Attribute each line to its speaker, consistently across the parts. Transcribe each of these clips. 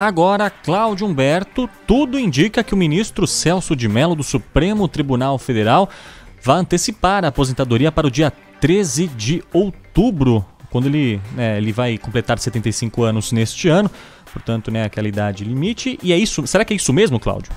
Speaker 1: Agora, Cláudio Humberto, tudo indica que o ministro Celso de Mello do Supremo Tribunal Federal vai antecipar a aposentadoria para o dia 13 de outubro, quando ele vai completar 75 anos neste ano, portanto, aquela idade limite. E é isso, será que é isso mesmo, Cláudio?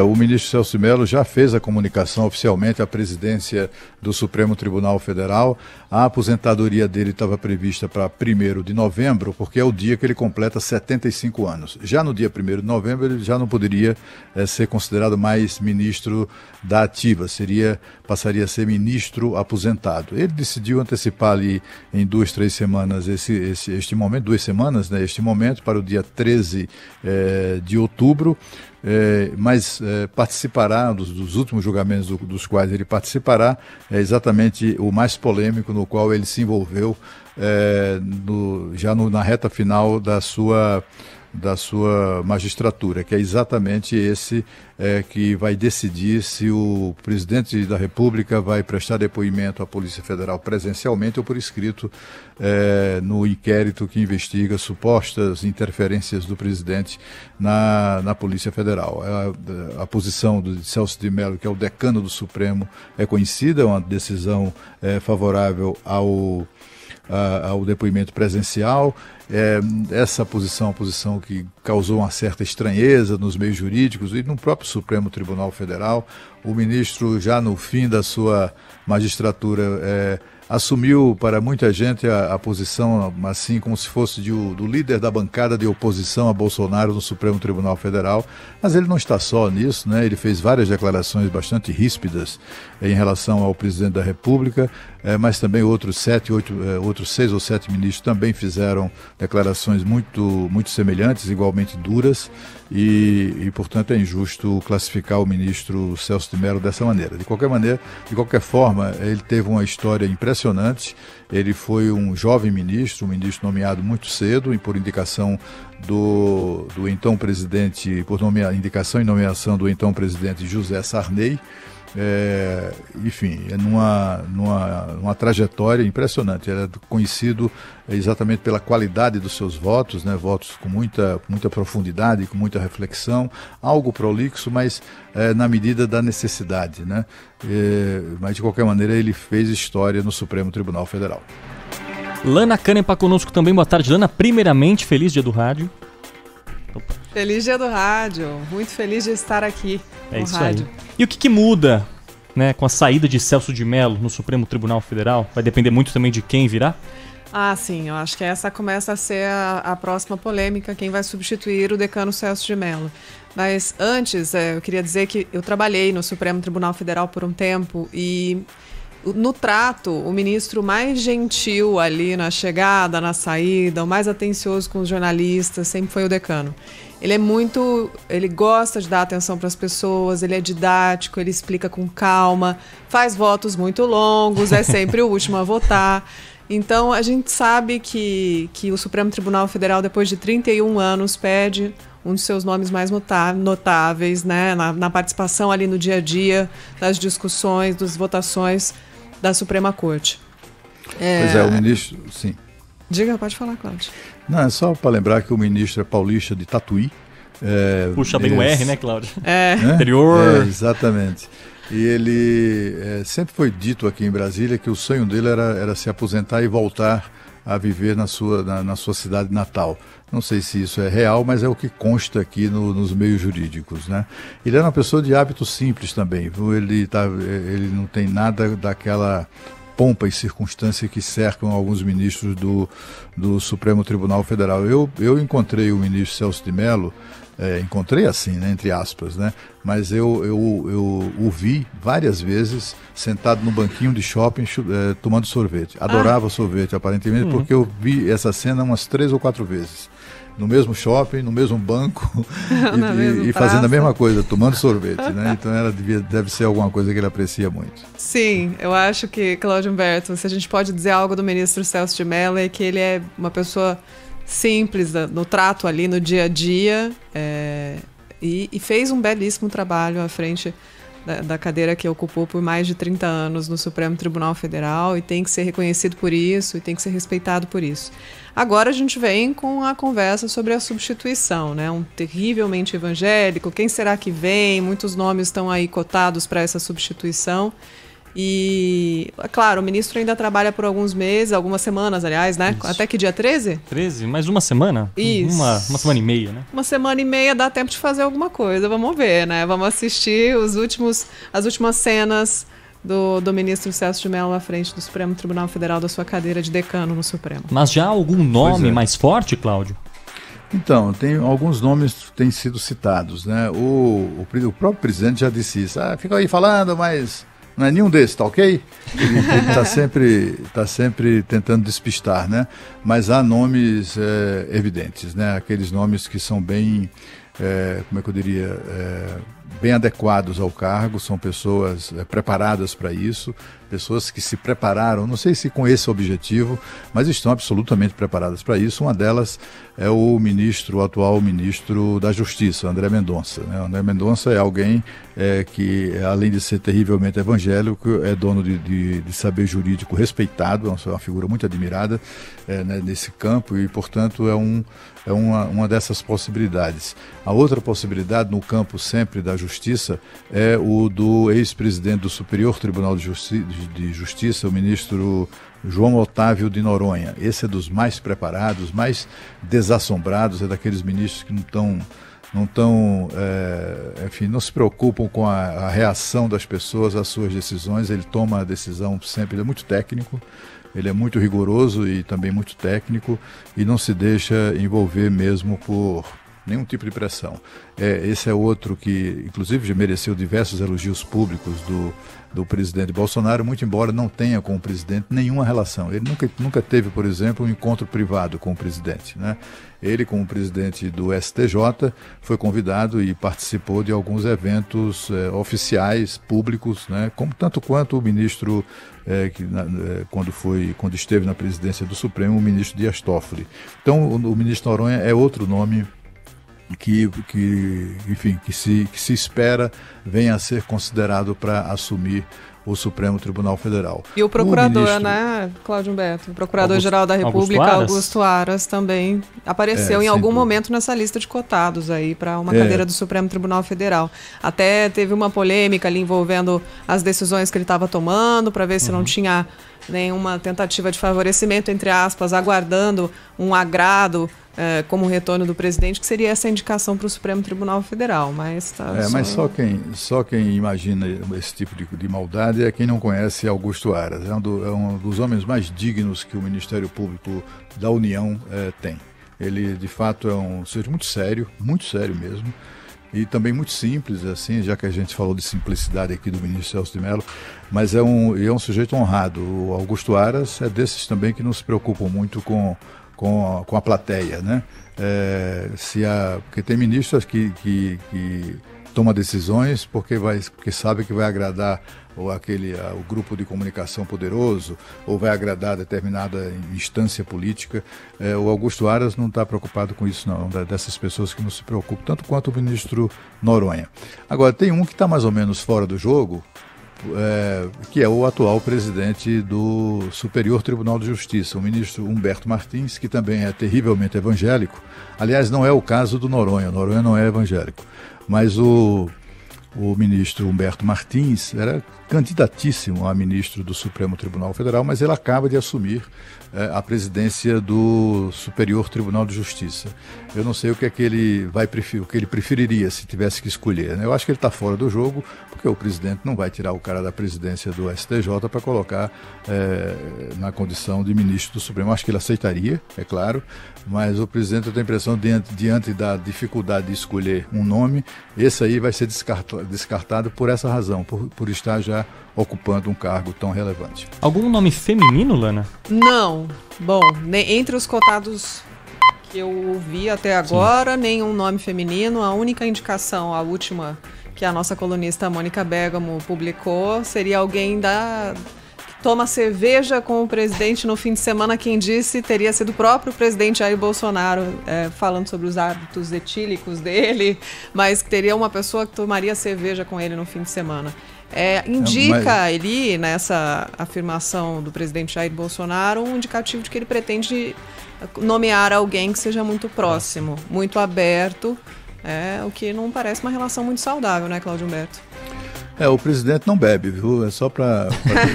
Speaker 2: O ministro Celso de Mello já fez a comunicação oficialmente à presidência do Supremo Tribunal Federal. A aposentadoria dele estava prevista para 1º de novembro, porque é o dia que ele completa 75 anos. Já no dia 1º de novembro, ele já não poderia ser considerado mais ministro da ativa, passaria a ser ministro aposentado. Ele decidiu antecipar ali em 2-3 semanas este momento, 2 semanas, este momento, para o dia 13 de outubro. Mas participará dos últimos julgamentos dos quais ele participará, é exatamente o mais polêmico, no qual ele se envolveu na reta final da sua magistratura, que é exatamente esse que vai decidir se o presidente da República vai prestar depoimento à Polícia Federal presencialmente ou por escrito no inquérito que investiga supostas interferências do presidente na Polícia Federal. A posição de Celso de Mello, que é o decano do Supremo, é conhecida, é uma decisão favorável ao depoimento presencial. Essa posição é uma posição que causou uma certa estranheza nos meios jurídicos e no próprio Supremo Tribunal Federal. O ministro, já no fim da sua magistratura, assumiu para muita gente a posição, assim, como se fosse do líder da bancada de oposição a Bolsonaro no Supremo Tribunal Federal. Mas ele não está só nisso, Ele fez várias declarações bastante ríspidas em relação ao presidente da República, mas também outros 6 ou 7 ministros também fizeram declarações muito semelhantes, igualmente duras, e portanto é injusto classificar o ministro Celso de Mello dessa maneira. De qualquer forma, ele teve uma história impressionante. Ele foi um jovem ministro, um ministro nomeado muito cedo e por indicação do então presidente, indicação e nomeação do então presidente José Sarney. Numa trajetória impressionante. Era conhecido exatamente pela qualidade dos seus votos, votos com muita profundidade, com muita reflexão, algo prolixo, mas na medida da necessidade, mas de qualquer maneira ele fez história no Supremo Tribunal Federal.
Speaker 1: Lana Canepa conosco também, boa tarde, Lana. Primeiramente, feliz dia do rádio.
Speaker 3: Feliz dia do rádio, muito feliz de estar aqui no rádio.
Speaker 1: Aí. E o que muda, com a saída de Celso de Mello no Supremo Tribunal Federal? Vai depender muito também de quem virá?
Speaker 3: Sim, eu acho que essa começa a ser a próxima polêmica, quem vai substituir o decano Celso de Mello. Mas antes, eu queria dizer que eu trabalhei no Supremo Tribunal Federal por um tempo e no trato, o ministro mais gentil ali na chegada, na saída, o mais atencioso com os jornalistas, sempre foi o decano. Ele gosta de dar atenção para as pessoas, ele é didático, ele explica com calma, faz votos muito longos, é sempre o último a votar. Então, a gente sabe que o Supremo Tribunal Federal, depois de 31 anos, perde um dos seus nomes mais notáveis, na participação ali no dia a dia, das discussões, das votações da Suprema Corte.
Speaker 2: O ministro, sim.
Speaker 3: Diga, pode falar, Cláudio.
Speaker 2: Não, é só para lembrar que o ministro é paulista de Tatuí.
Speaker 1: Puxa bem o R, Cláudio?
Speaker 2: Interior. Exatamente. E ele sempre foi dito aqui em Brasília que o sonho dele era se aposentar e voltar a viver na sua cidade natal. Não sei se isso é real, mas é o que consta aqui nos meios jurídicos, Ele era uma pessoa de hábitos simples também. Ele não tem nada daquela pompa e circunstância que cercam alguns ministros do Supremo Tribunal Federal. Eu encontrei o ministro Celso de Mello, encontrei assim, entre aspas, mas eu o vi várias vezes sentado no banquinho de shopping tomando sorvete. Adorava sorvete, aparentemente, porque eu vi essa cena umas 3 ou 4 vezes. No mesmo shopping, no mesmo banco e fazendo a mesma coisa, tomando sorvete, Então deve ser alguma coisa que ele aprecia muito.
Speaker 3: Sim, eu acho que, Cláudio Humberto, se a gente pode dizer algo do ministro Celso de Mello, é que ele é uma pessoa simples no trato ali, no dia a dia, e fez um belíssimo trabalho à frente da cadeira que ocupou por mais de 30 anos no Supremo Tribunal Federal e tem que ser reconhecido por isso e tem que ser respeitado por isso. Agora a gente vem com a conversa sobre a substituição, né? Um terrivelmente evangélico, quem será que vem? Muitos nomes estão aí cotados para essa substituição. E, claro, o ministro ainda trabalha por alguns meses, algumas semanas, aliás, né? Isso. Até que dia 13?
Speaker 1: 13, mais uma semana?
Speaker 3: Isso.
Speaker 1: Uma semana e meia, né?
Speaker 3: Uma semana e meia dá tempo de fazer alguma coisa, vamos ver, né? Vamos assistir as últimas cenas do ministro Celso de Mello à frente do Supremo Tribunal Federal, da sua cadeira de decano no Supremo.
Speaker 1: Mas já há algum nome mais forte, Cláudio?
Speaker 2: Então, tem alguns nomes que têm sido citados, né? O próprio presidente já disse isso. Fica aí falando, mas não é nenhum desses, tá ok? Ele tá sempre tentando despistar, né? Mas há nomes evidentes, né? Aqueles nomes que são bem, como é que eu diria, bem adequados ao cargo, são pessoas preparadas para isso, pessoas que se prepararam, não sei se com esse objetivo, mas estão absolutamente preparadas para isso. Uma delas é o atual ministro da Justiça, André Mendonça, né? André Mendonça é alguém que, além de ser terrivelmente evangélico, é dono de saber jurídico respeitado, é uma figura muito admirada né, nesse campo e, portanto, é uma dessas possibilidades. A outra possibilidade no campo sempre da justiça é o do ex-presidente do Superior Tribunal de Justiça, o ministro João Otávio de Noronha. Esse é dos mais preparados, mais desassombrados, é daqueles ministros que não se preocupam com a reação das pessoas às suas decisões. Ele toma a decisão sempre, ele é muito técnico, ele é muito rigoroso e também muito técnico e não se deixa envolver mesmo por nenhum tipo de pressão. Esse é outro que, inclusive, já mereceu diversos elogios públicos do presidente Bolsonaro, muito embora não tenha com o presidente nenhuma relação. Ele nunca teve, por exemplo, um encontro privado com o presidente, né? Ele, como presidente do STJ, foi convidado e participou de alguns eventos oficiais, públicos, né? Tanto quanto o ministro, quando esteve na presidência do Supremo, o ministro Dias Toffoli. Então, o ministro Noronha é outro nome que se espera venha a ser considerado para assumir o Supremo Tribunal Federal.
Speaker 3: E o procurador, né, Cláudio Humberto? O Procurador-Geral da República, Augusto Aras, também apareceu em algum momento nessa lista de cotados aí para uma cadeira do Supremo Tribunal Federal. Até teve uma polêmica ali envolvendo as decisões que ele estava tomando para ver se não tinha nenhuma tentativa de favorecimento, entre aspas, aguardando um agrado como retorno do presidente, que seria essa indicação para o Supremo Tribunal Federal. Mas
Speaker 2: só quem imagina esse tipo de maldade é quem não conhece Augusto Aras. É um dos homens mais dignos que o Ministério Público da União tem. Ele, de fato, é um sujeito muito sério mesmo, e também muito simples, assim, já que a gente falou de simplicidade aqui do ministro Celso de Mello, mas é um sujeito honrado. O Augusto Aras é desses também que não se preocupam muito com a plateia, né? Porque tem ministros que toma decisões porque sabe que vai agradar o grupo de comunicação poderoso ou vai agradar determinada instância política. O Augusto Aras não está preocupado com isso, não, dessas pessoas que não se preocupam, tanto quanto o ministro Noronha. Agora, tem um que está mais ou menos fora do jogo, que é o atual presidente do Superior Tribunal de Justiça, o ministro Humberto Martins, que também é terrivelmente evangélico. Aliás, não é o caso do Noronha. O Noronha não é evangélico, mas o ministro Humberto Martins era candidatíssimo a ministro do Supremo Tribunal Federal, mas ele acaba de assumir a presidência do Superior Tribunal de Justiça. Eu não sei o que ele preferiria se tivesse que escolher, né? Eu acho que ele está fora do jogo, porque o presidente não vai tirar o cara da presidência do STJ para colocar na condição de ministro do Supremo. Eu acho que ele aceitaria, é claro, mas o presidente, eu tenho a impressão, diante da dificuldade de escolher um nome, esse aí vai ser descartado por essa razão, por estar já ocupando um cargo tão relevante.
Speaker 1: Algum nome feminino, Lana?
Speaker 3: Não. Bom, entre os cotados que eu ouvi até agora, nenhum nome feminino. A única indicação, a última, que a nossa colunista Mônica Bergamo publicou, seria alguém toma cerveja com o presidente no fim de semana. Quem disse teria sido o próprio presidente Jair Bolsonaro, falando sobre os hábitos etílicos dele, mas que teria uma pessoa que tomaria cerveja com ele no fim de semana. Indica ali, nessa afirmação do presidente Jair Bolsonaro, um indicativo de que ele pretende nomear alguém que seja muito próximo, muito aberto, o que não parece uma relação muito saudável, né, Cláudio Humberto?
Speaker 2: O presidente não bebe, viu? É só para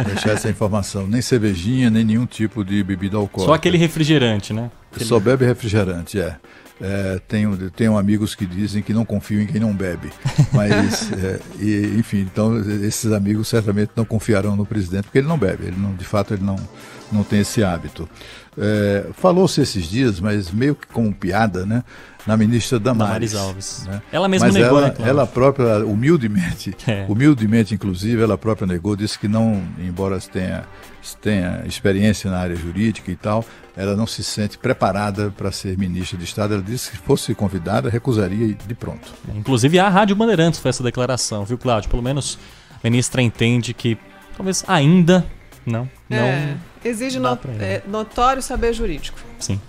Speaker 2: deixar essa informação. Nem cervejinha, nem nenhum tipo de bebida alcoólica.
Speaker 1: Só aquele refrigerante, né?
Speaker 2: Só bebe refrigerante, tenho amigos que dizem que não confiam em quem não bebe. Mas, enfim, então esses amigos certamente não confiarão no presidente, porque ele não bebe. De fato, ele não tem esse hábito. Falou-se esses dias, mas meio que como piada, né? Na ministra Damares
Speaker 1: Alves.
Speaker 2: Né?
Speaker 1: Ela mesma negou, né?
Speaker 2: Ela própria, humildemente, inclusive, ela própria negou, disse que não, embora tenha experiência na área jurídica e tal, ela não se sente preparada para ser ministra de Estado. Ela disse que se fosse convidada, recusaria de pronto.
Speaker 1: Inclusive a Rádio Bandeirantes fez essa declaração, viu, Cláudio? Pelo menos a ministra entende que talvez ainda não
Speaker 3: exige notório saber jurídico.
Speaker 1: Sim.